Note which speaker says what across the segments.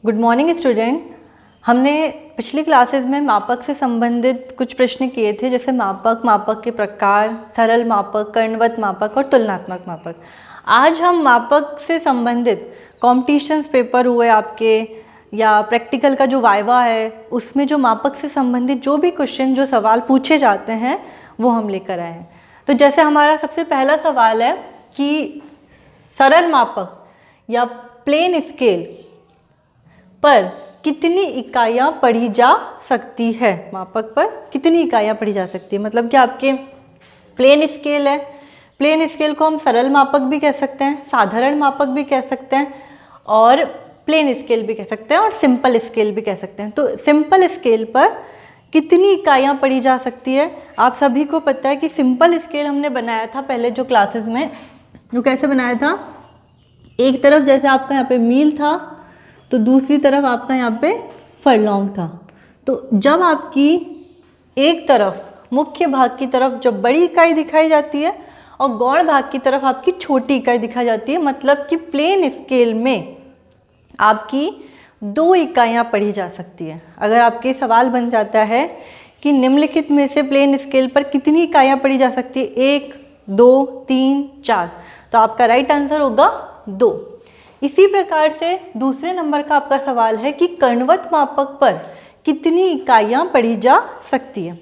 Speaker 1: Good morning student. हमने पिछली classes में मापक से संबंधित कुछ प्रश्न किए थे, जैसे मापक, मापक के प्रकार, सरल मापक, कर्णवत मापक और तुलनात्मक मापक। आज हम मापक से संबंधित कॉम्पिटिशन्स पेपर हुए आपके या प्रैक्टिकल का जो वाइवा है, उसमें जो मापक से संबंधित जो भी क्वेश्चन, जो सवाल पूछे जाते हैं वो हम लेकर आए हैं। तो जैसे हमारा सबसे पहला सवाल है कि सरल मापक या प्लेन स्केल पर कितनी इकाइयाँ पढ़ी जा सकती है। मापक पर कितनी इकाइयाँ पढ़ी जा सकती है, मतलब कि आपके प्लेन स्केल है, प्लेन स्केल को हम सरल मापक भी कह सकते हैं, साधारण मापक भी कह सकते हैं और प्लेन स्केल भी कह सकते हैं और सिंपल स्केल भी कह सकते हैं। तो सिंपल स्केल पर कितनी इकाइयाँ पढ़ी जा सकती है। आप सभी को पता है कि सिंपल स्केल हमने बनाया था पहले जो क्लासेस में। वो कैसे बनाया था, एक तरफ जैसे आपका यहाँ पे मील था तो दूसरी तरफ आपका यहाँ पे फरलॉन्ग था। तो जब आपकी एक तरफ मुख्य भाग की तरफ जब बड़ी इकाई दिखाई जाती है और गौण भाग की तरफ आपकी छोटी इकाई दिखाई जाती है, मतलब कि प्लेन स्केल में आपकी 2 इकाइयाँ पढ़ी जा सकती है। अगर आपके सवाल बन जाता है कि निम्नलिखित में से प्लेन स्केल पर कितनी इकाइयाँ पढ़ी जा सकती है, 1, 2, 3, 4, तो आपका राइट आंसर होगा 2। इसी प्रकार से दूसरे नंबर का आपका सवाल है कि कर्णवत मापक पर कितनी इकाइयाँ पढ़ी जा सकती है।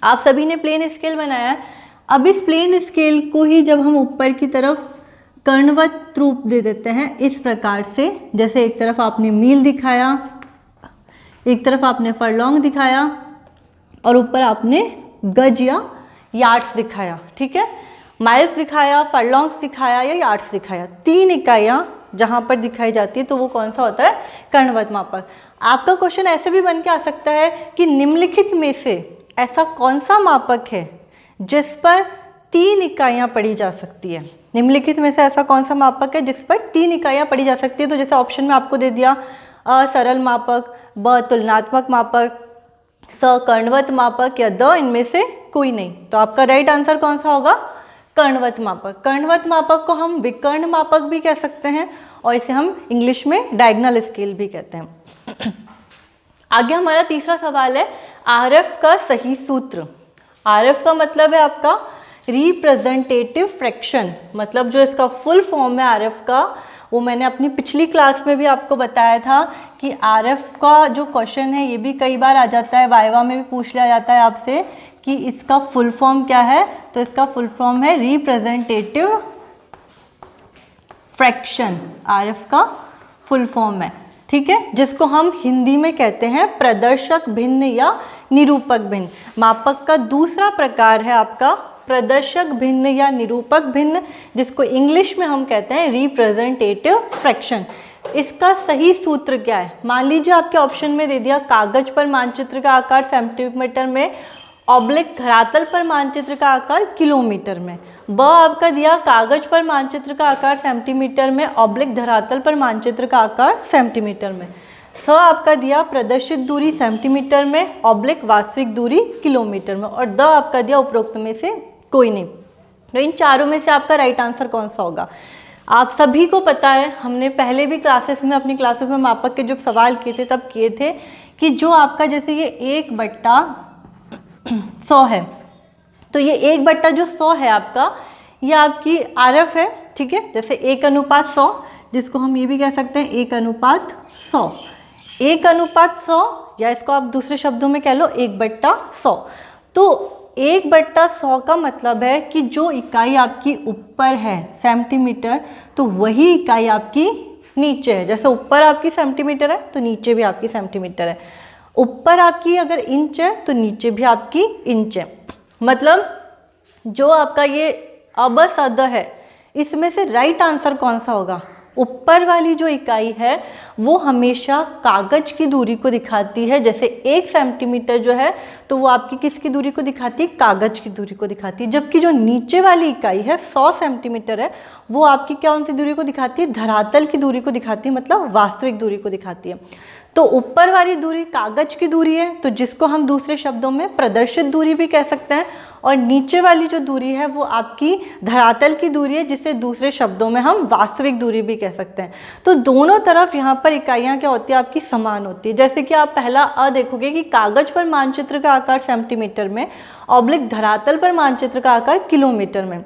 Speaker 1: आप सभी ने प्लेन स्केल बनाया है। अब इस प्लेन स्केल को ही जब हम ऊपर की तरफ कर्णवत रूप दे देते हैं इस प्रकार से, जैसे एक तरफ आपने मील दिखाया, एक तरफ आपने फरलॉन्ग दिखाया और ऊपर आपने गज या यार्ड्स दिखाया। ठीक है, माइल्स दिखाया, फरलॉन्ग्स दिखाया या यार्ड्स दिखाया, 3 इकाइयाँ जहाँ पर दिखाई जाती है तो वो कौन सा होता है, कर्णवत मापक। आपका क्वेश्चन ऐसे भी बन के आ सकता है कि निम्नलिखित में से ऐसा कौन सा मापक है जिस पर 3 इकाइयाँ पढ़ी जा सकती है। निम्नलिखित में से ऐसा कौन सा मापक है जिस पर 3 इकाइयाँ पढ़ी जा सकती है। तो जैसे ऑप्शन में आपको दे दिया अ सरल मापक, ब तुलनात्मक मापक, स कर्णवत मापक या द इनमें से कोई नहीं। तो आपका राइट आंसर कौन सा होगा, कर्णवत मापक। कर्णवत मापक को हम विकर्ण मापक भी कह सकते हैं और इसे हम इंग्लिश में डायगोनल स्केल भी कहते हैं। आगे हमारा तीसरा सवाल है आरएफ का सही सूत्र। आरएफ का मतलब है आपका रिप्रेजेंटेटिव फ्रैक्शन, मतलब जो इसका फुल फॉर्म है आरएफ का, वो मैंने अपनी पिछली क्लास में भी आपको बताया था कि आरएफ का जो क्वेश्चन है ये भी कई बार आ जाता है, वाइवा में भी पूछ लिया जाता है आपसे कि इसका फुल फॉर्म क्या है। तो इसका फुल फॉर्म है रिप्रेजेंटेटिव फ्रैक्शन, आरएफ का फुल फॉर्म है। ठीक है, जिसको हम हिंदी में कहते हैं प्रदर्शक भिन्न या निरूपक भिन्न। मापक का दूसरा प्रकार है आपका प्रदर्शक भिन्न या निरूपक भिन्न, जिसको इंग्लिश में हम कहते हैं रिप्रेजेंटेटिव फ्रैक्शन। इसका सही सूत्र क्या है, मान लीजिए आपके ऑप्शन में दे दिया कागज पर मानचित्र का आकार सेंटीमीटर में, ऑब्लिक धरातल पर मानचित्र का आकार किलोमीटर में। ब आपका दिया कागज पर मानचित्र का आकार सेंटीमीटर में, ऑब्लिक धरातल पर मानचित्र का आकार सेंटीमीटर में। स आपका दिया प्रदर्शित दूरी सेंटीमीटर में, ऑब्लिक वास्तविक दूरी किलोमीटर में। और द आपका दिया उपरोक्त में से कोई नहीं। तो इन चारों में से आपका राइट आंसर कौन सा होगा। आप सभी को पता है, हमने पहले भी क्लासेस में अपनी क्लासेस में मापक के जो सवाल किए थे तब किए थे कि जो आपका जैसे ये 1/100 है, तो ये 1/100 है आपका, ये आपकी आरएफ है। ठीक है, जैसे 1:100, जिसको हम ये भी कह सकते हैं 1:100। 1:100, या इसको आप दूसरे शब्दों में कह लो 1/100। तो 1/100 का मतलब है कि जो इकाई आपकी ऊपर है सेंटीमीटर, तो वही इकाई आपकी नीचे है। जैसे ऊपर आपकी सेंटीमीटर है तो नीचे भी आपकी सेंटीमीटर है, ऊपर आपकी अगर इंच है तो नीचे भी आपकी इंच है। मतलब जो आपका ये अब सद है, इसमें से राइट आंसर कौन सा होगा? ऊपर वाली जो इकाई है वो हमेशा कागज की दूरी को दिखाती है। जैसे 1 सेंटीमीटर जो है तो वो आपकी किसकी दूरी को दिखाती है? कागज की दूरी को दिखाती है। जबकि जो नीचे वाली इकाई है 100 सेंटीमीटर है, वो आपकी कौन सी दूरी को दिखाती है? धरातल की दूरी को दिखाती है, मतलब वास्तविक दूरी को दिखाती है। तो ऊपर वाली दूरी कागज की दूरी है, तो जिसको हम दूसरे शब्दों में प्रदर्शित दूरी भी कह सकते हैं, और नीचे वाली जो दूरी है वो आपकी धरातल की दूरी है, जिसे दूसरे शब्दों में हम वास्तविक दूरी भी कह सकते हैं। तो दोनों तरफ यहाँ पर इकाइयाँ क्या होती है? आपकी समान होती है। जैसे कि आप पहला अ देखोगे कि कागज पर मानचित्र का आकार सेंटीमीटर में, ऑब्लिक धरातल पर मानचित्र का आकार किलोमीटर में।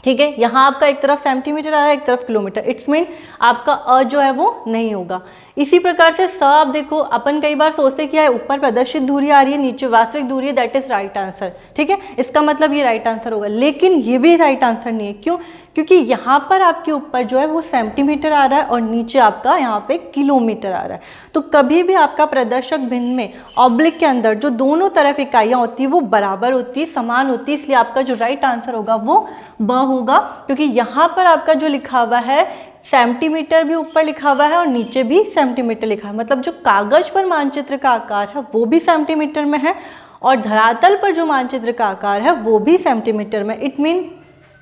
Speaker 1: ठीक है, यहाँ आपका एक तरफ सेंटीमीटर आ रहा है, एक तरफ किलोमीटर, इट्स मीन आपका अ जो है वो नहीं होगा। इसी प्रकार से स आप देखो, अपन कई बार सोचते हैं कि यार ऊपर प्रदर्शित दूरी आ रही है, नीचे वास्तविक दूरी है, दैट इज राइट आंसर। ठीक है, इसका मतलब ये राइट आंसर होगा, लेकिन ये भी राइट आंसर नहीं है। क्यों? क्योंकि यहाँ पर आपके ऊपर जो है वो सेंटीमीटर आ रहा है और नीचे आपका यहाँ पे किलोमीटर आ रहा है। तो कभी भी आपका प्रदर्शक भिन्न में ऑब्लिक के अंदर जो दोनों तरफ इकाइयाँ होती है वो बराबर होती है, समान होती है, इसलिए आपका जो राइट आंसर होगा वो ब होगा। क्योंकि यहाँ पर आपका जो लिखा हुआ है सेंटीमीटर भी ऊपर लिखा हुआ है और नीचे भी सेंटीमीटर लिखा है, मतलब जो कागज पर मानचित्र का आकार है वो भी सेंटीमीटर में है और धरातल पर जो मानचित्र का आकार है वो भी सेंटीमीटर में। इट मीन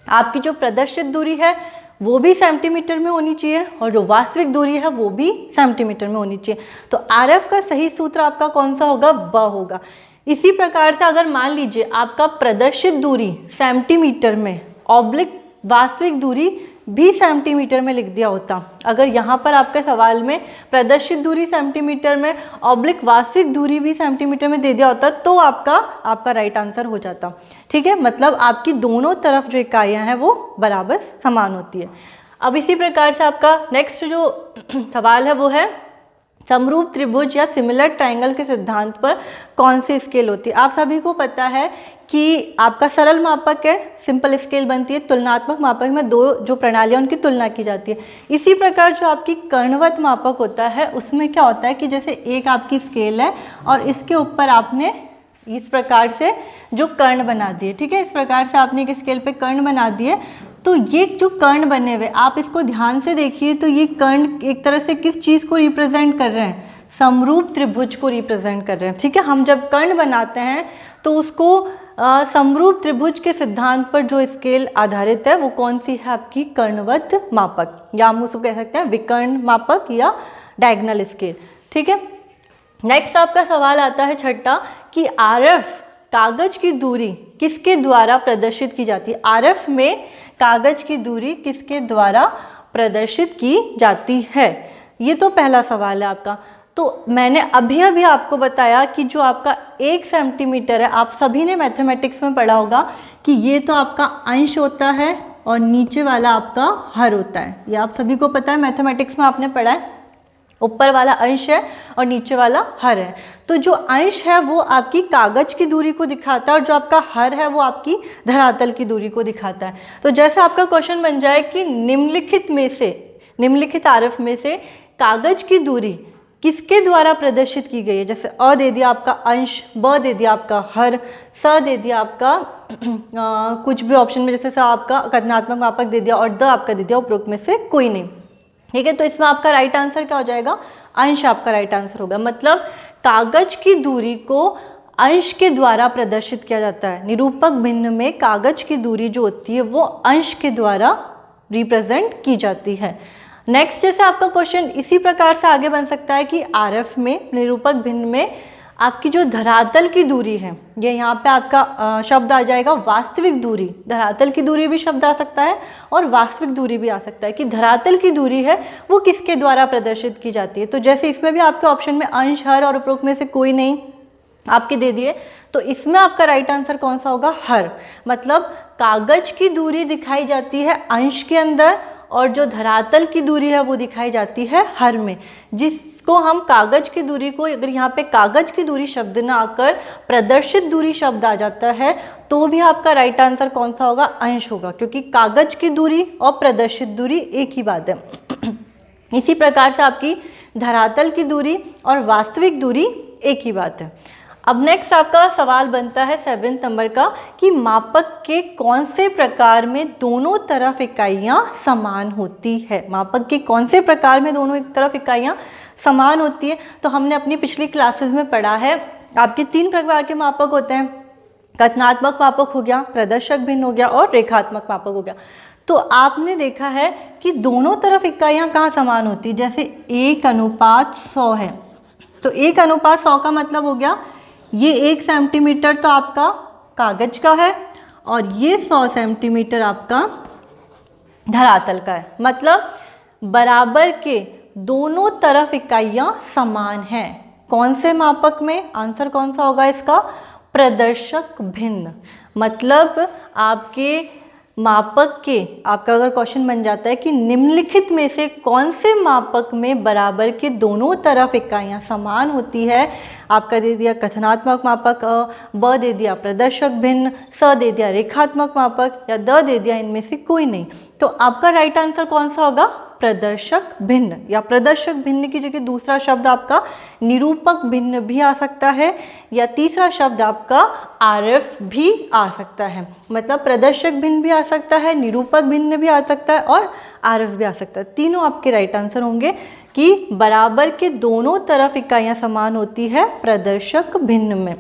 Speaker 1: आपकी जो प्रदर्शित दूरी है वो भी सेंटीमीटर में होनी चाहिए और जो वास्तविक दूरी है वो भी सेंटीमीटर में होनी चाहिए। तो आरएफ का सही सूत्र आपका कौन सा होगा? ब होगा। इसी प्रकार से अगर मान लीजिए आपका प्रदर्शित दूरी सेंटीमीटर में, ऑब्लिक वास्तविक दूरी भी सेंटीमीटर में लिख दिया होता, अगर यहाँ पर आपके सवाल में प्रदर्शित दूरी सेंटीमीटर में, ऑब्लिक वास्तविक दूरी भी सेंटीमीटर में दे दिया होता, तो आपका राइट आंसर हो जाता। ठीक है, मतलब आपकी दोनों तरफ जो इकाइयाँ हैं वो बराबर समान होती है। अब इसी प्रकार से आपका नेक्स्ट जो सवाल है वो है समरूप त्रिभुज या सिमिलर ट्रायंगल के सिद्धांत पर कौन सी स्केल होती है? आप सभी को पता है कि आपका सरल मापक है, सिंपल स्केल बनती है, तुलनात्मक मापक में दो जो प्रणालियाँ उनकी तुलना की जाती है। इसी प्रकार जो आपकी कर्णवत मापक होता है उसमें क्या होता है कि जैसे एक आपकी स्केल है और इसके ऊपर आपने इस प्रकार से जो कर्ण बना दिए, ठीक है, इस प्रकार से आपने एक स्केल पे कर्ण बना दिए, तो ये जो कर्ण बने हुए आप इसको ध्यान से देखिए, तो ये कर्ण एक तरह से किस चीज़ को रिप्रेजेंट कर रहे हैं? समरूप त्रिभुज को रिप्रेजेंट कर रहे हैं। ठीक है, हम जब कर्ण बनाते हैं तो उसको समरूप त्रिभुज के सिद्धांत पर जो स्केल आधारित है वो कौन सी है? आपकी कर्णवत मापक, या हम उसको कह सकते हैं विकर्ण मापक या डायगोनल स्केल। ठीक है, नेक्स्ट आपका सवाल आता है छठा कि आरएफ कागज की दूरी किसके द्वारा प्रदर्शित की जाती है? आरएफ में कागज की दूरी किसके द्वारा प्रदर्शित की जाती है? ये तो पहला सवाल है आपका। तो मैंने अभी आपको बताया कि जो आपका 1 सेंटीमीटर है, आप सभी ने मैथमेटिक्स में पढ़ा होगा कि ये तो आपका अंश होता है और नीचे वाला आपका हर होता है। ये आप सभी को पता है, मैथमेटिक्स में आपने पढ़ा है, ऊपर वाला अंश है और नीचे वाला हर है। तो जो अंश है वो आपकी कागज की दूरी को दिखाता है और जो आपका हर है वो आपकी धरातल की दूरी को दिखाता है। तो जैसे आपका क्वेश्चन बन जाए कि निम्नलिखित आरएफ में से कागज की दूरी किसके द्वारा प्रदर्शित की गई है? जैसे अ दे दिया आपका अंश, ब दे दिया आपका हर, स दे दिया आपका कुछ भी ऑप्शन में, जैसे स आपका कथनात्मक मापक दे दिया और द आपका दे दिया उपरोक्त में से कोई नहीं। ठीक है, तो इसमें आपका राइट आंसर क्या हो जाएगा? अंश आपका राइट आंसर होगा। मतलब कागज की दूरी को अंश के द्वारा प्रदर्शित किया जाता है। निरूपक भिन्न में कागज की दूरी जो होती है वो अंश के द्वारा रिप्रेजेंट की जाती है। नेक्स्ट जैसे आपका क्वेश्चन इसी प्रकार से आगे बन सकता है कि आरएफ में निरूपक भिन्न में आपकी जो धरातल की दूरी है, ये यहाँ पे आपका शब्द आ जाएगा वास्तविक दूरी। धरातल की दूरी भी शब्द आ सकता है और वास्तविक दूरी भी आ सकता है कि धरातल की दूरी है वो किसके द्वारा प्रदर्शित की जाती है। तो जैसे इसमें भी आपके ऑप्शन में अंश, हर और उपरोक्त में से कोई नहीं आपके दे दिए, तो इसमें आपका राइट आंसर कौन सा होगा? हर। मतलब कागज की दूरी दिखाई जाती है अंश के अंदर और जो धरातल की दूरी है वो दिखाई जाती है हर में। जिस इसको हम कागज की दूरी को, अगर यहाँ पे कागज की दूरी शब्द ना आकर प्रदर्शित दूरी शब्द आ जाता है तो भी आपका राइट आंसर कौन सा होगा, अंश होगा, क्योंकि कागज की दूरी और प्रदर्शित दूरी एक ही बात है। इसी प्रकार से आपकी धरातल की दूरी और वास्तविक दूरी एक ही बात है। अब नेक्स्ट आपका सवाल बनता है 7 नंबर का कि मापक के कौन से प्रकार में दोनों तरफ इकाइयाँ समान होती है। मापक के कौन से प्रकार में दोनों तरफ इकाइयाँ समान होती है, तो हमने अपनी पिछली क्लासेस में पढ़ा है आपके 3 प्रकार के मापक होते हैं। कथनात्मक मापक हो गया, प्रदर्शक भिन्न हो गया और रेखात्मक मापक हो गया। तो आपने देखा है कि दोनों तरफ इकाइयाँ कहाँ समान होती है, जैसे 1:100 है, तो 1:100 का मतलब हो गया ये 1 सेंटीमीटर तो आपका कागज का है और ये 100 सेंटीमीटर आपका धरातल का है, मतलब बराबर के दोनों तरफ इकाइयाँ समान हैं। कौन से मापक में, आंसर कौन सा होगा इसका, प्रदर्शक भिन्न। मतलब आपके मापक के, आपका अगर क्वेश्चन बन जाता है कि निम्नलिखित में से कौन से मापक में बराबर के दोनों तरफ इकाइयाँ समान होती है, आपका दे दिया कथनात्मक मापक ब दे दिया प्रदर्शक भिन्न, स दे दिया रेखात्मक मापक या द दे दिया इनमें से कोई नहीं, तो आपका राइट आंसर कौन सा होगा, प्रदर्शक भिन्न। या प्रदर्शक भिन्न की जगह दूसरा शब्द आपका निरूपक भिन्न भी आ सकता है या तीसरा शब्द आपका आरएफ भी आ सकता है। मतलब प्रदर्शक भिन्न भी आ सकता है, निरूपक भिन्न भी आ सकता है और आरएफ भी आ सकता है। तीनों आपके राइट आंसर होंगे कि बराबर के दोनों तरफ इकाइयाँ समान होती है प्रदर्शक भिन्न में।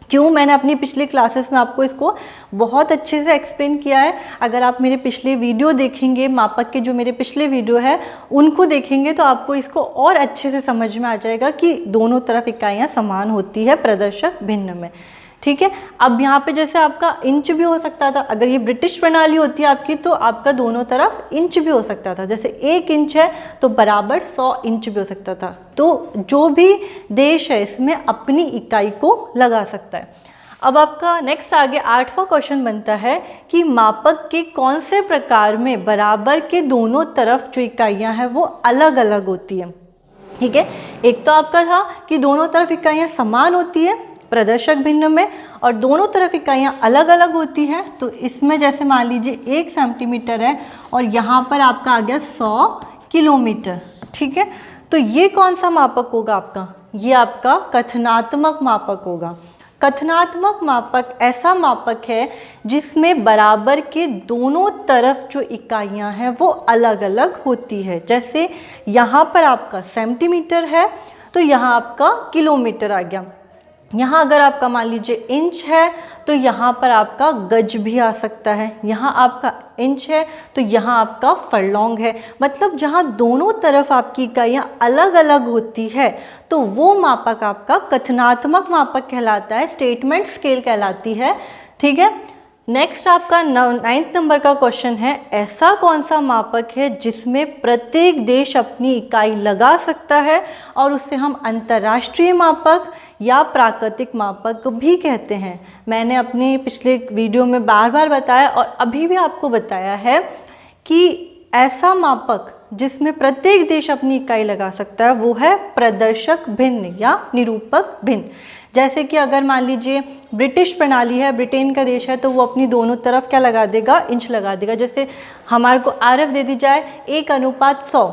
Speaker 1: क्यों, मैंने अपनी पिछली क्लासेस में आपको इसको बहुत अच्छे से एक्सप्लेन किया है। अगर आप मेरे पिछले वीडियो देखेंगे, मापक के जो मेरे पिछले वीडियो है उनको देखेंगे तो आपको इसको और अच्छे से समझ में आ जाएगा कि दोनों तरफ इकाइयाँ समान होती है प्रदर्शक भिन्न में। ठीक है, अब यहाँ पे जैसे आपका इंच भी हो सकता था, अगर ये ब्रिटिश प्रणाली होती है आपकी तो आपका दोनों तरफ इंच भी हो सकता था। जैसे 1 इंच है तो बराबर 100 इंच भी हो सकता था। तो जो भी देश है इसमें अपनी इकाई को लगा सकता है। अब आपका नेक्स्ट आगे 8वां क्वेश्चन बनता है कि मापक के कौन से प्रकार में बराबर के दोनों तरफ जो इकाइयाँ हैं वो अलग अलग होती है। ठीक है, एक तो आपका था कि दोनों तरफ इकाइयाँ समान होती है प्रदर्शक भिन्न में और दोनों तरफ इकाइयाँ अलग अलग होती हैं। तो इसमें जैसे मान लीजिए 1 सेंटीमीटर है और यहाँ पर आपका आ गया 100 किलोमीटर। ठीक है, तो ये कौन सा मापक होगा आपका, ये आपका कथनात्मक मापक होगा। कथनात्मक मापक ऐसा मापक है जिसमें बराबर के दोनों तरफ जो इकाइयाँ हैं वो अलग अलग होती है। जैसे यहाँ पर आपका सेंटीमीटर है तो यहाँ आपका किलोमीटर आ गया। यहाँ अगर आपका मान लीजिए इंच है तो यहाँ पर आपका गज भी आ सकता है। यहाँ आपका इंच है तो यहाँ आपका फरलॉन्ग है। मतलब जहाँ दोनों तरफ आपकी इकाइयाँ अलग अलग होती है तो वो मापक आपका कथनात्मक मापक कहलाता है, स्टेटमेंट स्केल कहलाती है। ठीक है, नेक्स्ट आपका 9th नंबर का क्वेश्चन है, ऐसा कौन सा मापक है जिसमें प्रत्येक देश अपनी इकाई लगा सकता है और उससे हम अंतर्राष्ट्रीय मापक या प्राकृतिक मापक भी कहते हैं। मैंने अपने पिछले वीडियो में बार बार बताया और अभी भी आपको बताया है कि ऐसा मापक जिसमें प्रत्येक देश अपनी इकाई लगा सकता है वो है प्रदर्शक भिन्न या निरूपक भिन्न। जैसे कि अगर मान लीजिए ब्रिटिश प्रणाली है, ब्रिटेन का देश है, तो वो अपनी दोनों तरफ क्या लगा देगा, इंच लगा देगा। जैसे हमारे को आरएफ दे दी जाए 1:100,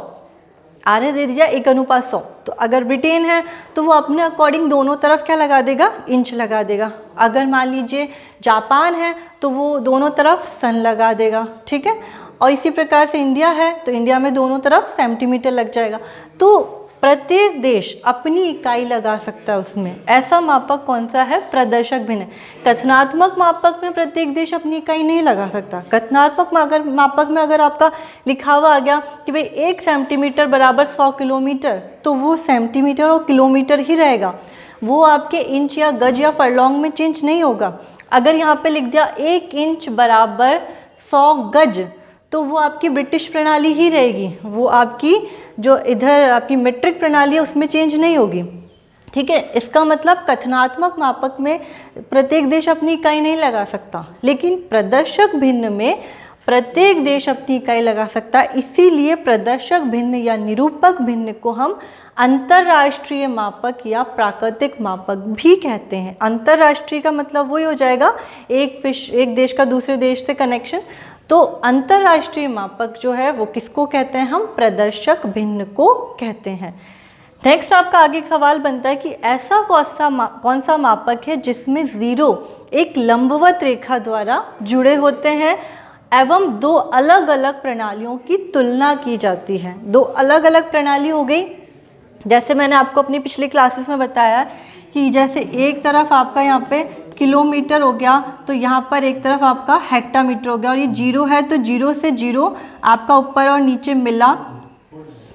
Speaker 1: आरएफ दे दी जाए 1:100, तो अगर ब्रिटेन है तो वो अपने अकॉर्डिंग दोनों तरफ क्या लगा देगा, इंच लगा देगा। अगर मान लीजिए जापान है तो वो दोनों तरफ सन लगा देगा। ठीक है, और इसी प्रकार से इंडिया है तो इंडिया में दोनों तरफ सेंटीमीटर लग जाएगा। तो प्रत्येक देश अपनी इकाई लगा सकता है उसमें। ऐसा मापक कौन सा है, प्रदर्शक भिन्न। कथनात्मक मापक में प्रत्येक देश अपनी इकाई नहीं लगा सकता। कथनात्मक मापक में अगर आपका लिखा हुआ आ गया कि भाई 1 सेंटीमीटर बराबर 100 किलोमीटर, तो वो सेंटीमीटर और किलोमीटर ही रहेगा, वो आपके इंच या गज या फरलॉन्ग में चेंज नहीं होगा। अगर यहाँ पे लिख दिया 1 इंच बराबर 100 गज, तो वो आपकी ब्रिटिश प्रणाली ही रहेगी, वो आपकी जो इधर आपकी मीट्रिक प्रणाली है उसमें चेंज नहीं होगी। ठीक है, इसका मतलब कथनात्मक मापक में प्रत्येक देश अपनी इकाई नहीं लगा सकता, लेकिन प्रदर्शक भिन्न में प्रत्येक देश अपनी इकाई लगा सकता है। इसीलिए प्रदर्शक भिन्न या निरूपक भिन्न को हम अंतर्राष्ट्रीय मापक या प्राकृतिक मापक भी कहते हैं। अंतर्राष्ट्रीय का मतलब वही हो जाएगा एक देश का दूसरे देश से कनेक्शन। तो अंतर्राष्ट्रीय मापक जो है वो किसको कहते हैं? हम प्रदर्शक भिन्न को कहते हैं। नेक्स्ट आपका आगे एक सवाल बनता है कि ऐसा कौन सा मापक है जिसमें जीरो एक लंबवत रेखा द्वारा जुड़े होते हैं एवं दो अलग अलग प्रणालियों की तुलना की जाती है। दो अलग अलग प्रणाली हो गई, जैसे मैंने आपको अपनी पिछली क्लासेस में बताया कि जैसे एक तरफ आपका यहाँ पे किलोमीटर हो गया, तो यहाँ पर एक तरफ आपका हेक्टामीटर हो गया, और ये जीरो है तो जीरो से जीरो आपका ऊपर और नीचे मिला।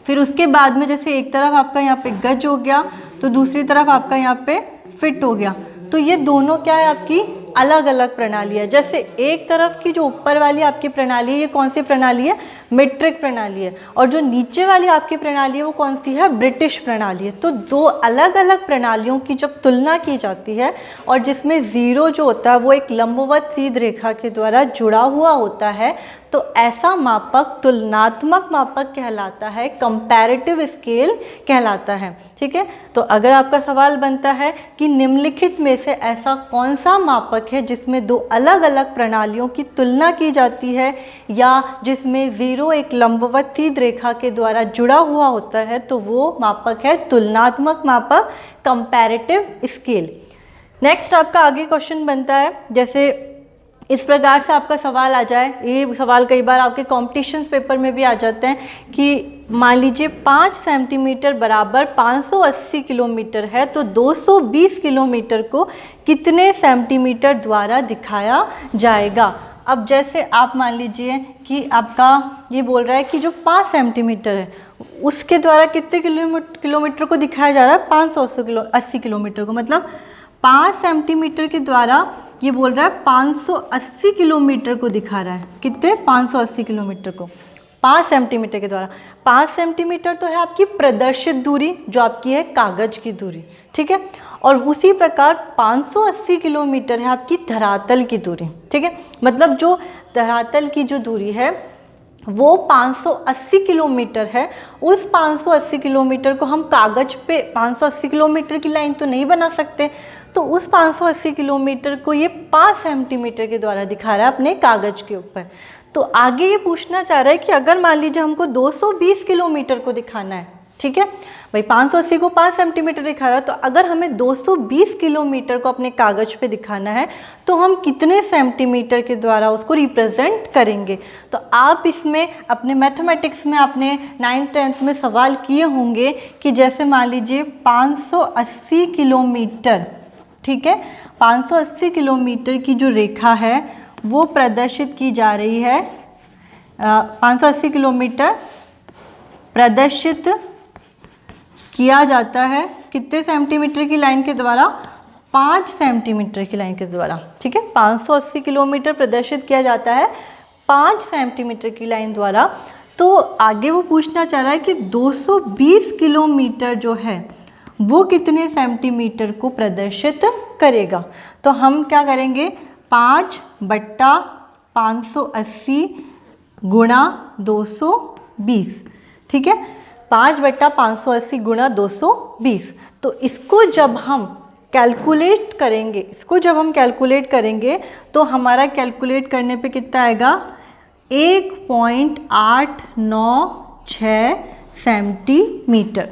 Speaker 1: फिर उसके बाद में जैसे एक तरफ आपका यहाँ पे गज हो गया तो दूसरी तरफ आपका यहाँ पे फिट हो गया। तो ये दोनों क्या है? आपकी अलग अलग प्रणाली है। जैसे एक तरफ की जो ऊपर वाली आपकी प्रणाली है, ये कौन सी प्रणाली है? मीट्रिक प्रणाली है। और जो नीचे वाली आपकी प्रणाली है वो कौन सी है? ब्रिटिश प्रणाली है। तो दो अलग अलग प्रणालियों की जब तुलना की जाती है और जिसमें ज़ीरो जो होता है वो एक लंबवत सीध रेखा के द्वारा जुड़ा हुआ होता है, तो ऐसा मापक तुलनात्मक मापक कहलाता है, कंपैरेटिव स्केल कहलाता है। ठीक है, तो अगर आपका सवाल बनता है कि निम्नलिखित में से ऐसा कौन सा मापक है जिसमें दो अलग अलग प्रणालियों की तुलना की जाती है या जिसमें ज़ीरो एक लंबवत सीध रेखा के द्वारा जुड़ा हुआ होता है, तो वो मापक है तुलनात्मक मापक, कंपैरेटिव स्केल। नेक्स्ट आपका आगे क्वेश्चन बनता है, जैसे इस प्रकार से आपका सवाल आ जाए, ये सवाल कई बार आपके कॉम्पिटिशन पेपर में भी आ जाते हैं कि मान लीजिए 5 सेंटीमीटर बराबर 580 किलोमीटर है, तो 220 किलोमीटर को कितने सेंटीमीटर द्वारा दिखाया जाएगा। अब जैसे आप मान लीजिए कि आपका ये बोल रहा है कि जो 5 सेंटीमीटर है उसके द्वारा कितने किलोमीटर को दिखाया जा रहा है? 580 किलोमीटर को। मतलब 5 सेंटीमीटर के द्वारा ये बोल रहा है 580 किलोमीटर को दिखा रहा है। कितने? 580 किलोमीटर को 5 सेंटीमीटर के द्वारा। 5 सेंटीमीटर तो है आपकी प्रदर्शित दूरी, जो आपकी है कागज की दूरी। ठीक है, और उसी प्रकार 580 किलोमीटर है आपकी धरातल की दूरी। ठीक है, मतलब जो धरातल की जो दूरी है वो 580 किलोमीटर है। उस 580 किलोमीटर को हम कागज पे 580 किलोमीटर की लाइन तो नहीं बना सकते, तो उस 580 किलोमीटर को ये 5 सेंटीमीटर के द्वारा दिखा रहा है अपने कागज के ऊपर। तो आगे ये पूछना चाह रहा है कि अगर मान लीजिए हमको 220 किलोमीटर को दिखाना है, ठीक है भाई, 580 को 5 सेंटीमीटर दिखा रहा है, तो अगर हमें 220 किलोमीटर को अपने कागज पे दिखाना है तो हम कितने सेंटीमीटर के द्वारा उसको रिप्रेजेंट करेंगे। तो आप इसमें अपने मैथमेटिक्स में आपने 9th 10th में सवाल किए होंगे कि जैसे मान लीजिए 580 किलोमीटर, ठीक है, 580 किलोमीटर की जो रेखा है वो प्रदर्शित की जा रही है। 580 किलोमीटर प्रदर्शित किया जाता है कितने सेंटीमीटर की लाइन के द्वारा? 5 सेंटीमीटर की लाइन के द्वारा। ठीक है, 580 किलोमीटर प्रदर्शित किया जाता है 5 सेंटीमीटर की लाइन द्वारा। तो आगे वो पूछना चाह रहा है कि 220 किलोमीटर जो है वो कितने सेंटीमीटर को प्रदर्शित करेगा। तो हम क्या करेंगे? 5/580 गुणा 220। ठीक है, 5/580 गुणा 220। तो इसको जब हम कैलकुलेट करेंगे, तो हमारा कैलकुलेट करने पे कितना आएगा? 1.896 सेंटीमीटर।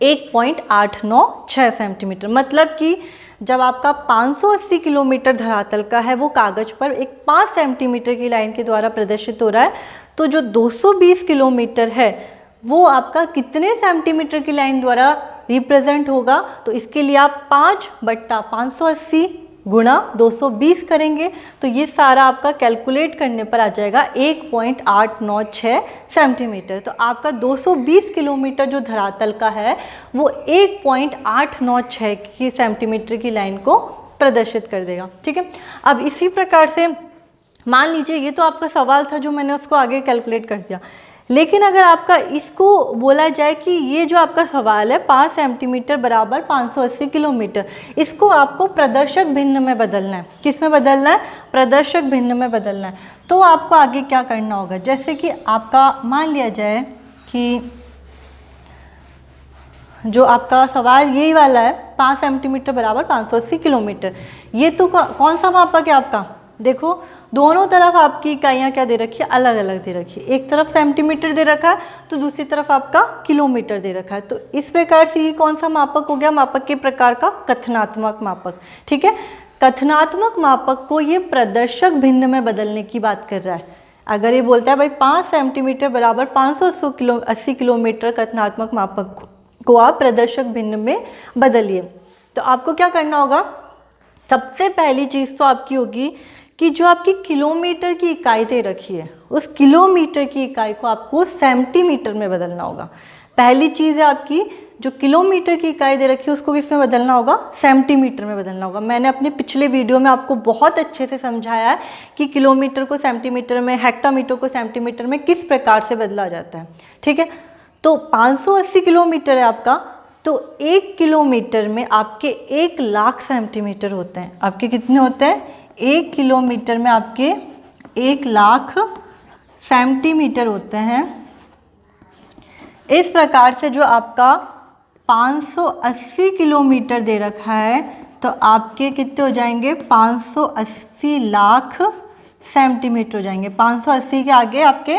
Speaker 1: 1.896 सेंटीमीटर। मतलब कि जब आपका 580 किलोमीटर धरातल का है वो कागज पर एक 5 सेंटीमीटर की लाइन के द्वारा प्रदर्शित हो रहा है, तो जो 220 किलोमीटर है वो आपका कितने सेंटीमीटर की लाइन द्वारा रिप्रेजेंट होगा। तो इसके लिए आप 5/580 गुणा 220 करेंगे, तो ये सारा आपका कैलकुलेट करने पर आ जाएगा 1.896 सेंटीमीटर। तो आपका 220 किलोमीटर जो धरातल का है वो 1.896 की सेंटीमीटर की लाइन को प्रदर्शित कर देगा। ठीक है, अब इसी प्रकार से मान लीजिए ये तो आपका सवाल था जो मैंने उसको आगे कैलकुलेट कर दिया, लेकिन अगर आपका इसको बोला जाए कि ये जो आपका सवाल है 5 सेंटीमीटर बराबर 580 किलोमीटर, इसको आपको प्रदर्शक भिन्न में बदलना है। किस में बदलना है? प्रदर्शक भिन्न में बदलना है। तो आपको आगे क्या करना होगा? जैसे कि आपका मान लिया जाए कि जो आपका सवाल यही वाला है, 5 सेंटीमीटर बराबर 580 किलोमीटर, ये तो कौन सा मापक है आपका? देखो दोनों तरफ आपकी इकाइयाँ क्या दे रखी है? अलग अलग दे रखी है। एक तरफ सेंटीमीटर दे रखा है तो दूसरी तरफ आपका किलोमीटर दे रखा है। तो इस प्रकार से ये कौन सा मापक हो गया? मापक के प्रकार का कथनात्मक मापक। ठीक है, कथनात्मक मापक को ये प्रदर्शक भिन्न में बदलने की बात कर रहा है। अगर ये बोलता है भाई 5 सेंटीमीटर बराबर 580 किलोमीटर, कथनात्मक मापक को आप प्रदर्शक भिन्न में बदलिए, तो आपको क्या करना होगा? सबसे पहली चीज़ तो आपकी होगी कि जो आपकी किलोमीटर की इकाई दे रखी है, उस किलोमीटर की इकाई को आपको सेंटीमीटर में बदलना होगा। पहली चीज़ है आपकी, जो किलोमीटर की इकाई दे रखी है उसको किस में बदलना होगा? सेंटीमीटर में बदलना होगा। मैंने अपने पिछले वीडियो में आपको बहुत अच्छे से समझाया है कि किलोमीटर को सेंटीमीटर में, हेक्टोमीटर को सेंटीमीटर में किस प्रकार से बदला जाता है। ठीक है, तो 580 किलोमीटर है आपका, तो 1 किलोमीटर में आपके 1 लाख सेंटीमीटर होते हैं। आपके कितने होते हैं? 1 किलोमीटर में आपके 1 लाख सेंटीमीटर होते हैं। इस प्रकार से जो आपका 580 किलोमीटर दे रखा है, तो आपके कितने हो जाएंगे? 580 लाख सेंटीमीटर हो जाएंगे। 580 के आगे आपके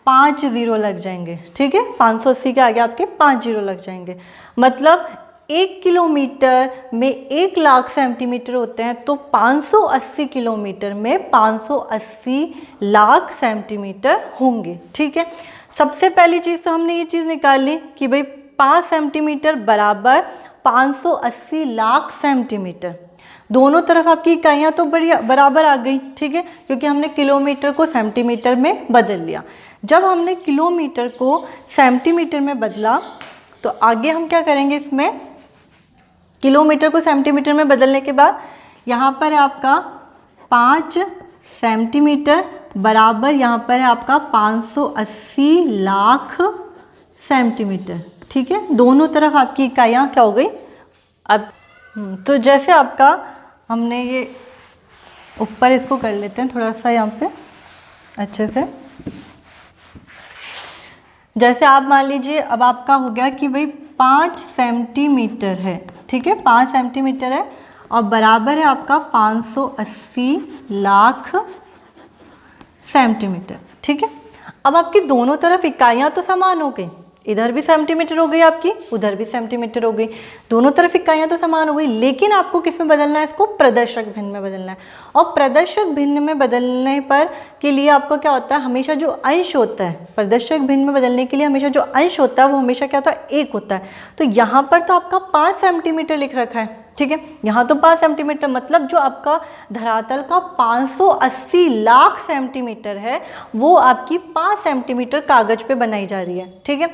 Speaker 1: 5 जीरो लग जाएंगे। ठीक है, 580 के आगे आपके 5 जीरो लग जाएंगे। मतलब 1 किलोमीटर में 1 लाख सेंटीमीटर होते हैं, तो 580 किलोमीटर में 580 लाख सेंटीमीटर होंगे। ठीक है, सबसे पहली चीज़ तो हमने ये चीज़ निकाल ली कि भाई 5 सेंटीमीटर बराबर 580 लाख सेंटीमीटर। दोनों तरफ आपकी इकाइयाँ तो बराबर आ गई। ठीक है, क्योंकि हमने किलोमीटर को सेंटीमीटर में बदल लिया। जब हमने किलोमीटर को सेंटीमीटर में बदला, तो आगे हम क्या करेंगे? इसमें किलोमीटर को सेंटीमीटर में बदलने के बाद यहाँ पर है आपका 5 सेंटीमीटर बराबर यहाँ पर है आपका 580 लाख सेंटीमीटर। ठीक है, दोनों तरफ आपकी इकाइयाँ क्या हो गई? अब तो जैसे आपका हमने ये ऊपर इसको कर लेते हैं थोड़ा सा यहाँ पे अच्छे से। जैसे आप मान लीजिए अब आपका हो गया कि भाई 5 सेंटीमीटर है। ठीक है, 5 सेंटीमीटर है और बराबर है आपका 580 लाख सेंटीमीटर। ठीक है, अब आपकी दोनों तरफ इकाइयाँ तो समान हो गई, इधर भी सेंटीमीटर हो गई आपकी, उधर भी सेंटीमीटर हो गई, दोनों तरफ इकाइयाँ तो समान हो गई। लेकिन आपको किस में बदलना है? इसको प्रदर्शक भिन्न में बदलना है। और प्रदर्शक भिन्न में बदलने पर के लिए आपको क्या होता है? हमेशा जो अंश होता है, प्रदर्शक भिन्न में बदलने के लिए हमेशा जो अंश होता है वो हमेशा क्या होता है? 1 होता है। तो यहाँ पर तो आपका 5 सेंटीमीटर लिख रखा है। ठीक है, यहाँ तो 5 सेंटीमीटर, मतलब जो आपका धरातल का 580 लाख सेंटीमीटर है वो आपकी 5 सेंटीमीटर कागज पे बनाई जा रही है। ठीक है,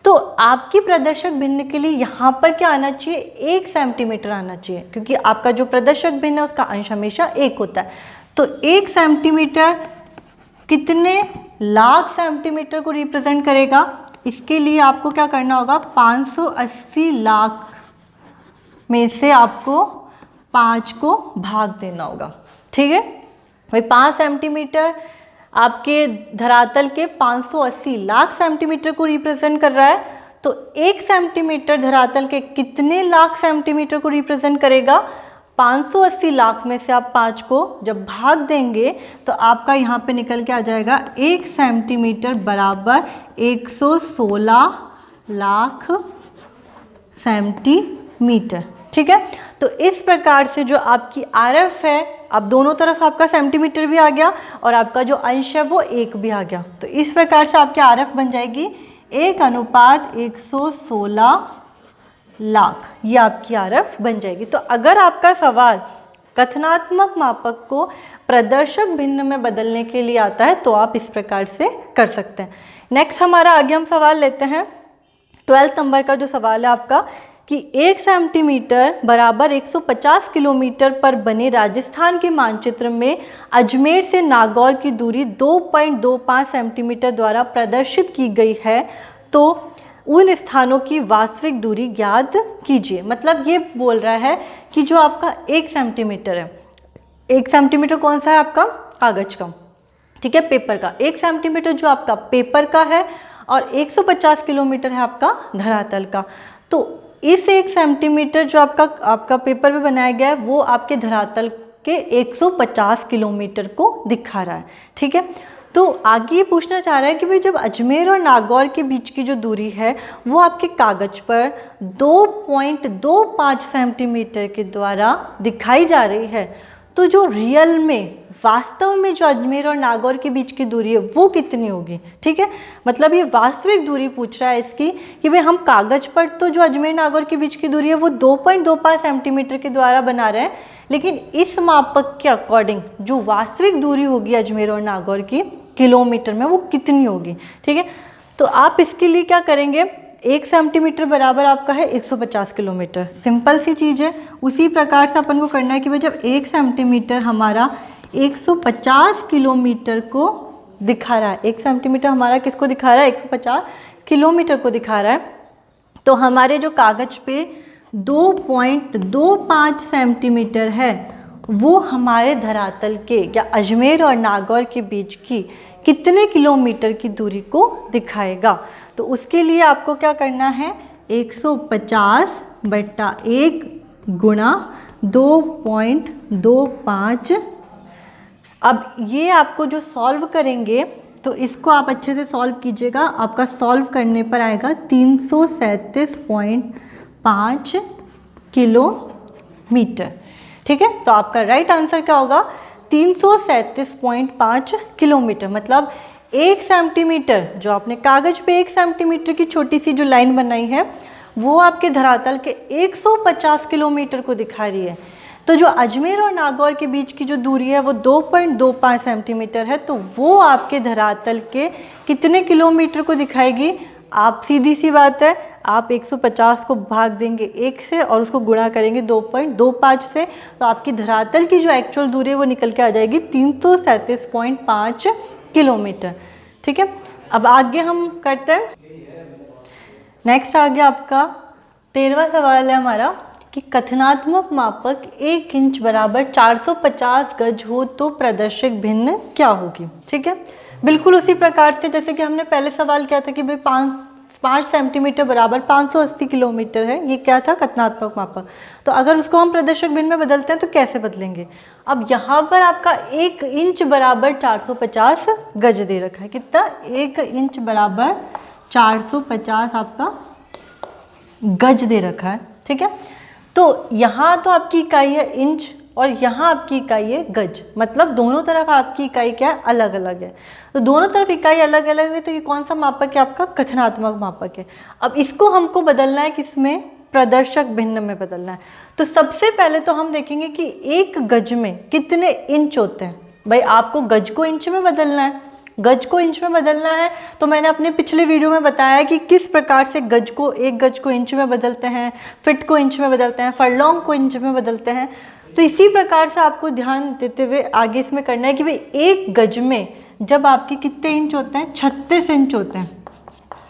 Speaker 1: तो आपकी प्रदर्शक भिन्न के लिए यहाँ पर क्या आना चाहिए? 1 सेंटीमीटर आना चाहिए, क्योंकि आपका जो प्रदर्शक भिन्न है उसका अंश हमेशा 1 होता है। तो 1 सेंटीमीटर कितने लाख सेंटीमीटर को रिप्रेजेंट करेगा? इसके लिए आपको क्या करना होगा? 580 लाख में से आपको 5 को भाग देना होगा। ठीक है भाई, 5 सेंटीमीटर आपके धरातल के 580 लाख सेंटीमीटर को रिप्रेजेंट कर रहा है, तो 1 सेंटीमीटर धरातल के कितने लाख सेंटीमीटर को रिप्रेजेंट करेगा? 580 लाख में से आप 5 को जब भाग देंगे तो आपका यहाँ पे निकल के आ जाएगा 1 सेंटीमीटर बराबर 116 लाख सेंटीमीटर। ठीक है, तो इस प्रकार से जो आपकी आरएफ है, अब दोनों तरफ आपका सेंटीमीटर भी आ गया और आपका जो अंश है वो 1 भी आ गया। तो इस प्रकार से आपकी आरएफ बन जाएगी 1:116 लाख, ये आपकी आरएफ बन जाएगी। तो अगर आपका सवाल कथनात्मक मापक को प्रदर्शक भिन्न में बदलने के लिए आता है तो आप इस प्रकार से कर सकते हैं। नेक्स्ट हमारा आगे हम सवाल लेते हैं 12 नंबर का जो सवाल है आपका कि 1 सेंटीमीटर बराबर 150 किलोमीटर पर बने राजस्थान के मानचित्र में अजमेर से नागौर की दूरी 2.25 सेंटीमीटर द्वारा प्रदर्शित की गई है, तो उन स्थानों की वास्तविक दूरी ज्ञात कीजिए। मतलब ये बोल रहा है कि जो आपका 1 सेंटीमीटर है, 1 सेंटीमीटर कौन सा है आपका? कागज का। ठीक है, पेपर का। 1 सेंटीमीटर जो आपका पेपर का है और 150 किलोमीटर है आपका धरातल का। तो इस 1 सेंटीमीटर जो आपका पेपर में बनाया गया है वो आपके धरातल के 150 किलोमीटर को दिखा रहा है। ठीक है, तो आगे ये पूछना चाह रहा है कि भाई जब अजमेर और नागौर के बीच की जो दूरी है वो आपके कागज़ पर 2.25 सेंटीमीटर के द्वारा दिखाई जा रही है, तो जो रियल में वास्तव में जो अजमेर और नागौर के बीच की दूरी है वो कितनी होगी। ठीक है, मतलब ये वास्तविक दूरी पूछ रहा है इसकी कि भाई हम कागज़ पर तो जो अजमेर नागौर के बीच की दूरी है वो 2.25 सेंटीमीटर के द्वारा बना रहे हैं, लेकिन इस मापक के अकॉर्डिंग जो वास्तविक दूरी होगी अजमेर और नागौर की किलोमीटर में वो कितनी होगी। ठीक है, तो आप इसके लिए क्या करेंगे, 1 सेंटीमीटर बराबर आपका है 150 किलोमीटर, सिंपल सी चीज़ है। उसी प्रकार से अपन को करना है कि भाई जब 1 सेंटीमीटर हमारा 150 किलोमीटर को दिखा रहा है, 1 सेंटीमीटर हमारा किसको दिखा रहा है, 150 किलोमीटर को दिखा रहा है, तो हमारे जो कागज़ पे 2.25 सेंटीमीटर है वो हमारे धरातल के या अजमेर और नागौर के बीच की कितने किलोमीटर की दूरी को दिखाएगा। तो उसके लिए आपको क्या करना है, 150/1 गुणा 2.25। अब ये आपको जो सॉल्व करेंगे तो इसको आप अच्छे से सॉल्व कीजिएगा, आपका सॉल्व करने पर आएगा 337.5 किलोमीटर। ठीक है, तो आपका राइट आंसर क्या होगा, 337.5 किलोमीटर। मतलब 1 सेंटीमीटर जो आपने कागज़ पे 1 सेंटीमीटर की छोटी सी जो लाइन बनाई है वो आपके धरातल के 150 किलोमीटर को दिखा रही है। तो जो अजमेर और नागौर के बीच की जो दूरी है वो 2.25 सेंटीमीटर है, तो वो आपके धरातल के कितने किलोमीटर को दिखाएगी। आप सीधी सी बात है, आप 150 को भाग देंगे 1 से और उसको गुणा करेंगे 2.25 से, तो आपकी धरातल की जो एक्चुअल दूरी है वो निकल के आ जाएगी 337.5 किलोमीटर। ठीक है, अब आगे हम करते हैं, नेक्स्ट आ गया आपका 13वां सवाल है हमारा कि कथनात्मक मापक 1 इंच बराबर 450 गज हो तो प्रदर्शक भिन्न क्या होगी। ठीक है, बिल्कुल उसी प्रकार से जैसे कि हमने पहले सवाल किया था कि भाई 5 सेंटीमीटर बराबर 580 किलोमीटर है, ये क्या था, कथनात्मक मापक। तो अगर उसको हम प्रदर्शक भिन्न में बदलते हैं तो कैसे बदलेंगे। अब यहाँ पर आपका 1 इंच बराबर 450 गज दे रखा है, कितना, 1 इंच बराबर 450 आपका गज दे रखा है। ठीक है, तो यहाँ तो आपकी इकाई है इंच और यहाँ आपकी इकाई है गज, मतलब दोनों तरफ आपकी इकाई क्या है, अलग अलग है। तो दोनों तरफ इकाई अलग अलग है, तो ये कौन सा मापक है, आपका कथनात्मक मापक है। अब इसको हमको बदलना है किसमें, प्रदर्शक भिन्न में बदलना है। तो सबसे पहले तो हम देखेंगे कि 1 गज में कितने इंच होते हैं। भाई आपको गज को इंच में बदलना है, गज को इंच में बदलना है, तो मैंने अपने पिछले वीडियो में बताया कि किस प्रकार से गज को, 1 गज को इंच में बदलते हैं, फिट को इंच में बदलते हैं, फरलॉन्ग को इंच में बदलते हैं। तो इसी प्रकार से आपको ध्यान देते हुए आगे इसमें करना है कि भाई 1 गज में जब आपके कितने इंच होते हैं, 36 इंच होते हैं।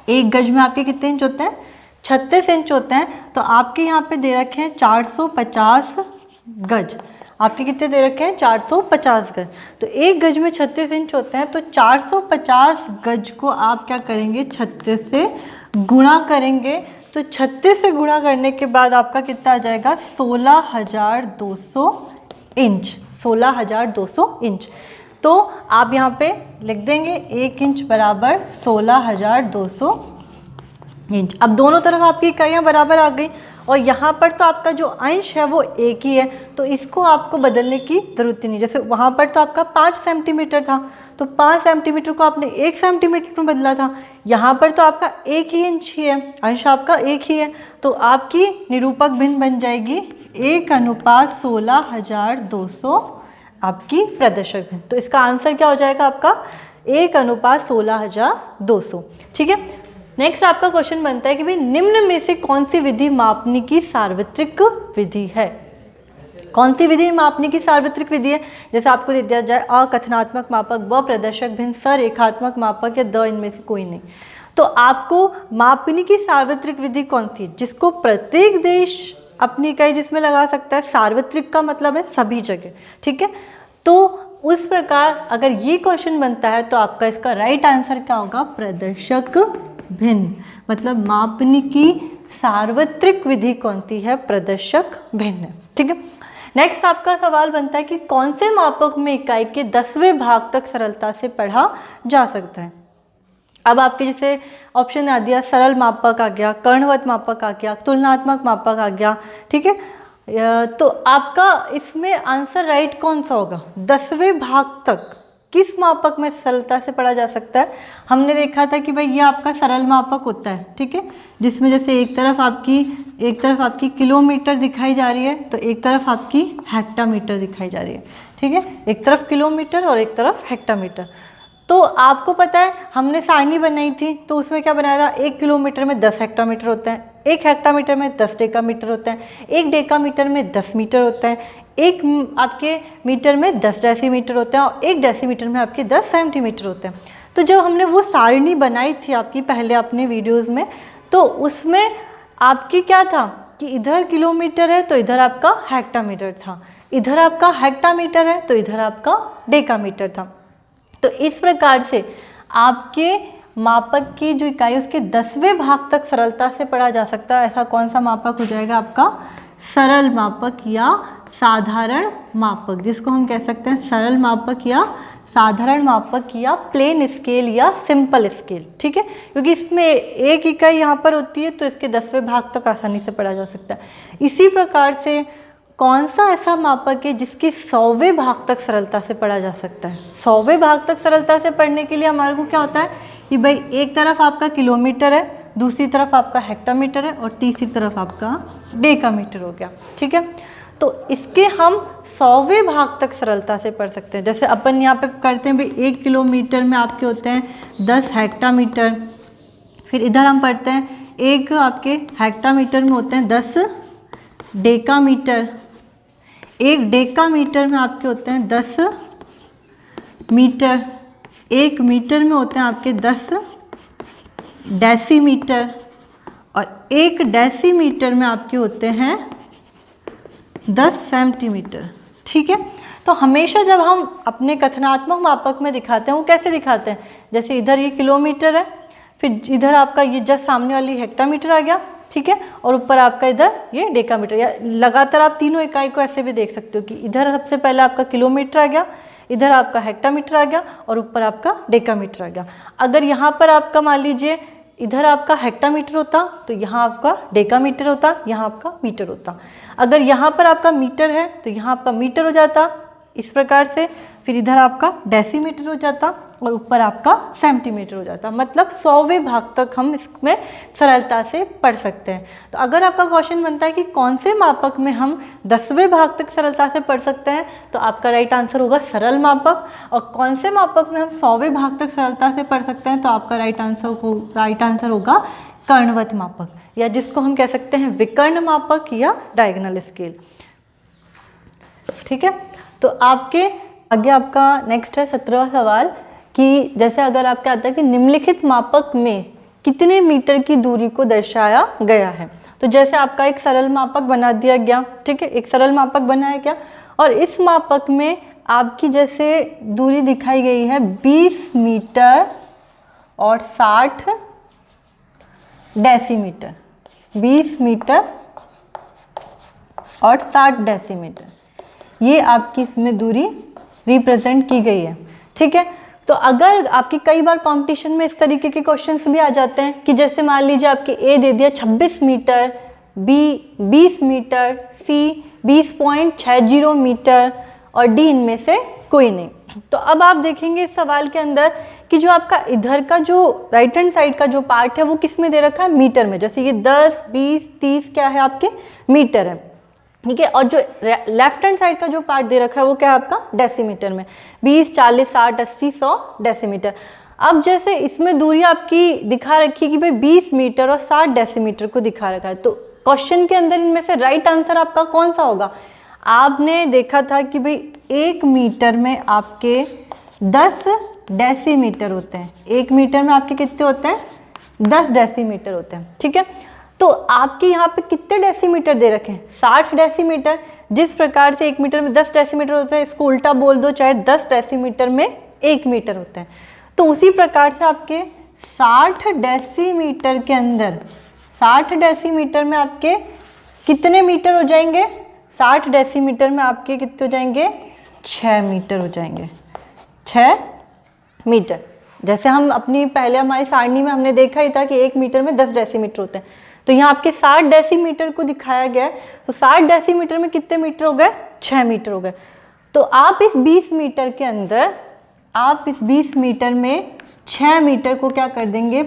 Speaker 1: 1 गज में आपके कितने इंच होते हैं, 36 इंच होते हैं। तो आपके यहाँ पे दे रखे हैं 450 गज, आपके कितने दे रखे हैं, 450 गज। तो 1 गज में 36 इंच होते हैं, तो 450 गज को आप क्या करेंगे, 36 से गुणा करेंगे। तो 36 से गुणा करने के बाद आपका कितना आ जाएगा, 16,200 इंच, 16,200 इंच। तो आप यहाँ पे लिख देंगे 1 इंच बराबर 16,200 इंच। अब दोनों तरफ आपकी इकाइयाँ बराबर आ गई और यहाँ पर तो आपका जो अंश है वो एक ही है, तो इसको आपको बदलने की ज़रूरत ही नहीं। जैसे वहाँ पर तो आपका 5 सेंटीमीटर था, तो 5 सेंटीमीटर को आपने 1 सेंटीमीटर में बदला था। यहाँ पर तो आपका 1 ही इंच ही है, अंश आपका 1 ही है, तो आपकी निरूपक भिन्न बन जाएगी 1:16,200 आपकी प्रदर्शक भिन्न। तो इसका आंसर क्या हो जाएगा आपका, 1:16,200। ठीक है, नेक्स्ट आपका क्वेश्चन बनता है कि भाई निम्न में से कौन सी विधि मापने की सार्वत्रिक विधि है। कौन सी विधि मापने की सार्वत्रिक विधि है, जैसे आपको दे दिया जाए अ कथनात्मक मापक, ब प्रदर्शक भिन्न, स रेखात्मक मापक या द इनमें से कोई नहीं। तो आपको मापने की सार्वत्रिक विधि कौन सी, जिसको प्रत्येक देश अपनी इकाई जिसमें लगा सकता है। सार्वत्रिक का मतलब है सभी जगह। ठीक है, तो उस प्रकार अगर ये क्वेश्चन बनता है तो आपका इसका राइट आंसर क्या होगा, प्रदर्शक भिन्न, मतलब मापने की सार्वत्रिक विधि कौन सी है? प्रदर्शक भिन्न। ठीक है, नेक्स्ट आपका सवाल बनता है कि कौन से मापक में इकाई के 10वें भाग तक सरलता से पढ़ा जा सकता है। अब आपके जैसे ऑप्शन आ दिया, सरल मापक आ गया, कर्णवत मापक आ गया, तुलनात्मक मापक आ गया। ठीक है, तो आपका इसमें आंसर राइट कौन सा होगा? 10वें भाग तक किस मापक में सरलता से पढ़ा जा सकता है? हमने देखा था कि भाई ये आपका सरल मापक होता है। ठीक है, जिसमें जैसे एक तरफ आपकी किलोमीटर दिखाई जा रही है, तो एक तरफ आपकी हेक्टामीटर दिखाई जा रही है। ठीक है, एक तरफ किलोमीटर और एक तरफ हेक्टामीटर। तो आपको पता है हमने सारणी बनाई थी, तो उसमें क्या बनाया था? 1 किलोमीटर में 10 हेक्टामीटर होता है, 1 हेक्टामीटर में 10 डेकामीटर होता है, 1 डेकामीटर में 10 मीटर होता है, 1 आपके मीटर में 10 डेसीमीटर होते हैं और 1 डेसीमीटर में आपके 10 सेंटीमीटर होते हैं। तो जब हमने वो सारणी बनाई थी आपकी पहले अपने वीडियोस में, तो उसमें आपकी क्या था कि इधर किलोमीटर है तो इधर आपका हेक्टामीटर था, इधर आपका हेक्टामीटर है तो इधर आपका डेकामीटर था। तो इस प्रकार से आपके मापक की जो इकाई उसके 10वें भाग तक सरलता से पढ़ा जा सकता है। ऐसा कौन सा मापक हो जाएगा आपका? सरल मापक या साधारण मापक, जिसको हम कह सकते हैं सरल मापक या साधारण मापक या प्लेन स्केल या सिंपल स्केल। ठीक है, क्योंकि इसमें एक इकाई यहाँ पर होती है तो इसके 10वें भाग तक आसानी से पढ़ा जा सकता है। इसी प्रकार से कौन सा ऐसा मापक है जिसकी 100वें भाग तक सरलता से पढ़ा जा सकता है? 100वें भाग तक सरलता से पढ़ने के लिए हमारे को क्या होता है कि भाई एक तरफ आपका किलोमीटर है, दूसरी तरफ आपका हेक्टामीटर है और तीसरी तरफ आपका डेकामीटर हो गया। ठीक है, तो इसके हम 100वें भाग तक सरलता से पढ़ सकते हैं। जैसे अपन यहाँ पे करते हैं भाई 1 किलोमीटर में आपके होते हैं 10 हेक्टामीटर, फिर इधर हम पढ़ते हैं एक आपके हेक्टामीटर में होते हैं 10 डेकामीटर, 1 डेकामीटर में आपके होते हैं 10 मीटर, 1 मीटर में होते हैं आपके 10 डेसीमीटर और 1 डेसीमीटर में आपके होते हैं 10 सेंटीमीटर। ठीक है, तो हमेशा जब हम अपने कथनात्मक मापक में दिखाते हैं वो कैसे दिखाते हैं? जैसे इधर ये किलोमीटर है, फिर इधर आपका ये जस्ट सामने वाली हेक्टामीटर आ गया। ठीक है, और ऊपर आपका इधर ये डेकामीटर, या लगातार आप तीनों इकाई को ऐसे भी देख सकते हो कि इधर सबसे पहले आपका किलोमीटर आ गया, इधर आपका हेक्टामीटर आ गया और ऊपर आपका डेकामीटर आ गया। अगर यहाँ पर आपका मान लीजिए इधर आपका हेक्टामीटर होता तो यहाँ आपका डेकामीटर होता, यहाँ आपका मीटर होता। अगर यहाँ पर आपका मीटर है तो यहाँ आपका मीटर हो जाता इस प्रकार से, फिर इधर आपका डेसीमीटर हो जाता और ऊपर आपका सेंटीमीटर हो जाता। मतलब 100वें भाग तक हम इसमें सरलता से पढ़ सकते हैं। तो अगर आपका क्वेश्चन बनता है कि कौन से मापक में हम 10वें भाग तक सरलता से पढ़ सकते हैं, तो आपका राइट आंसर होगा सरल मापक। और कौन से मापक में हम 100वें भाग तक सरलता से पढ़ सकते हैं, तो आपका राइट आंसर होगा कर्णवत मापक, या जिसको हम कह सकते हैं विकर्ण मापक या डायगोनल स्केल। ठीक है, तो आपके आगे आपका नेक्स्ट है 17वां सवाल कि जैसे अगर आपके आता है कि निम्नलिखित मापक में कितने मीटर की दूरी को दर्शाया गया है। तो जैसे आपका एक सरल मापक बना दिया गया। ठीक है, एक सरल मापक बनाया गया और इस मापक में आपकी जैसे दूरी दिखाई गई है 20 मीटर और 60 डेसीमीटर, 20 मीटर और 60 डेसीमीटर, ये आपकी इसमें दूरी रिप्रेजेंट की गई है। ठीक है, तो अगर आपकी कई बार कंपटीशन में इस तरीके के क्वेश्चंस भी आ जाते हैं कि जैसे मान लीजिए आपके ए दे दिया 26 मीटर, बी 20 मीटर, सी 20.60 मीटर और डी इनमें से कोई नहीं। तो अब आप देखेंगे इस सवाल के अंदर कि जो आपका इधर का जो राइट हैंड साइड का जो पार्ट है वो किस में दे रखा है? मीटर में। जैसे ये 10, 20, 30 क्या है आपके? मीटर है। ठीक है, और जो लेफ्ट हैंड साइड का जो पार्ट दे रखा है वो क्या है आपका? डेसीमीटर में। 20, 40, 60, 80, 100 डेसीमीटर। अब जैसे इसमें दूरी आपकी दिखा रखी है कि भाई 20 मीटर और 60 डेसीमीटर को दिखा रखा है, तो क्वेश्चन के अंदर इनमें से राइट आंसर आपका कौन सा होगा? आपने देखा था कि भाई 1 मीटर में आपके 10 डेसीमीटर होते हैं। 1 मीटर में आपके कितने होते हैं? 10 डेसीमीटर होते हैं। ठीक है, तो आपके यहाँ पे कितने डेसीमीटर दे रखे हैं? 60 डेसीमीटर। जिस प्रकार से 1 मीटर में 10 डेसीमीटर होते हैं, इसको उल्टा बोल दो, चाहे 10 डेसीमीटर में 1 मीटर होते हैं। तो उसी प्रकार से आपके 60 डेसीमीटर के अंदर 60 डेसीमीटर में आपके कितने मीटर हो जाएंगे? 60 डेसीमीटर में आपके कितने हो जाएंगे? 6 मीटर हो जाएंगे, 6 मीटर। जैसे हम अपनी पहले हमारी सारणी में हमने देखा ही था कि 1 मीटर में 10 डेसीमीटर होते हैं, तो यहाँ आपके 60 डेसीमीटर को दिखाया गया है। तो 60 डेसीमीटर में कितने मीटर हो गए? 6 मीटर हो गए। तो आप इस 20 मीटर के अंदर, आप इस 20 मीटर में 6 मीटर को क्या कर देंगे?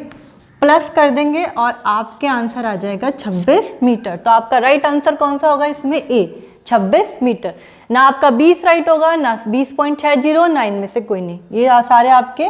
Speaker 1: प्लस कर देंगे और आपके आंसर आ जाएगा 26 मीटर। तो आपका राइट आंसर कौन सा होगा इसमें? ए, 26 मीटर। ना आपका 20 राइट होगा, ना 20.60, ना इनमें से कोई नहीं, ये सारे आपके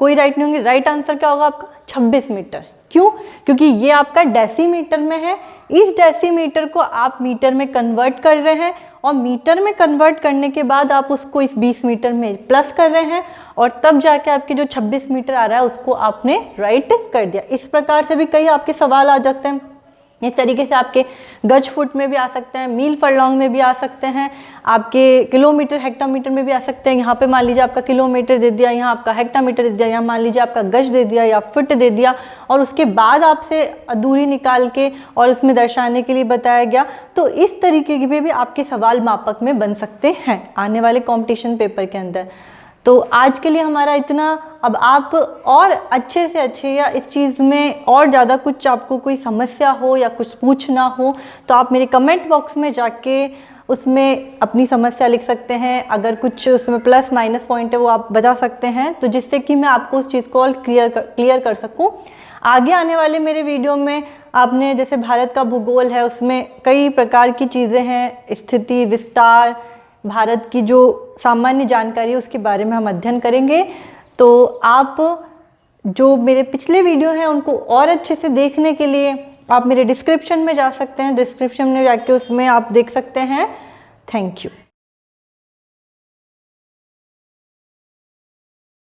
Speaker 1: कोई राइट नहीं होंगे। राइट आंसर क्या होगा आपका? 26 मीटर। क्यों? क्योंकि ये आपका डेसीमीटर में है। इस डेसीमीटर को आप मीटर में कन्वर्ट कर रहे हैं और मीटर में कन्वर्ट करने के बाद आप उसको इस 20 मीटर में प्लस कर रहे हैं और तब जाके आपके जो 26 मीटर आ रहा है उसको आपने राइट कर दिया। इस प्रकार से भी कई आपके सवाल आ जाते हैं। इस तरीके से आपके गज फुट में भी आ सकते हैं, मील फरलॉन्ग में भी आ सकते हैं, आपके किलोमीटर हेक्टामीटर में भी आ सकते हैं। यहाँ पे मान लीजिए आपका किलोमीटर दे दिया, यहाँ आपका हेक्टामीटर दे दिया, यहाँ मान लीजिए आपका गज दे दिया या फुट दे दिया और उसके बाद आपसे दूरी निकाल के और उसमें दर्शाने के लिए बताया गया। तो इस तरीके के भी आपके सवाल मापक में बन सकते हैं आने वाले कॉम्पिटिशन पेपर के अंदर। तो आज के लिए हमारा इतना। अब आप और अच्छे से अच्छे या इस चीज़ में और ज़्यादा कुछ आपको कोई समस्या हो या कुछ पूछना हो तो आप मेरे कमेंट बॉक्स में जाके उसमें अपनी समस्या लिख सकते हैं। अगर कुछ उसमें प्लस माइनस पॉइंट है वो आप बता सकते हैं, तो जिससे कि मैं आपको उस चीज़ को और क्लियर कर सकूं। आगे आने वाले मेरे वीडियो में आपने जैसे भारत का भूगोल है, उसमें कई प्रकार की चीज़ें हैं, स्थिति, विस्तार, भारत की जो सामान्य जानकारी है उसके बारे में हम अध्ययन करेंगे। तो आप जो मेरे पिछले वीडियो हैं उनको और अच्छे से देखने के लिए आप मेरे डिस्क्रिप्शन में जा सकते हैं, डिस्क्रिप्शन में जाके उसमें आप देख सकते हैं। Thank you.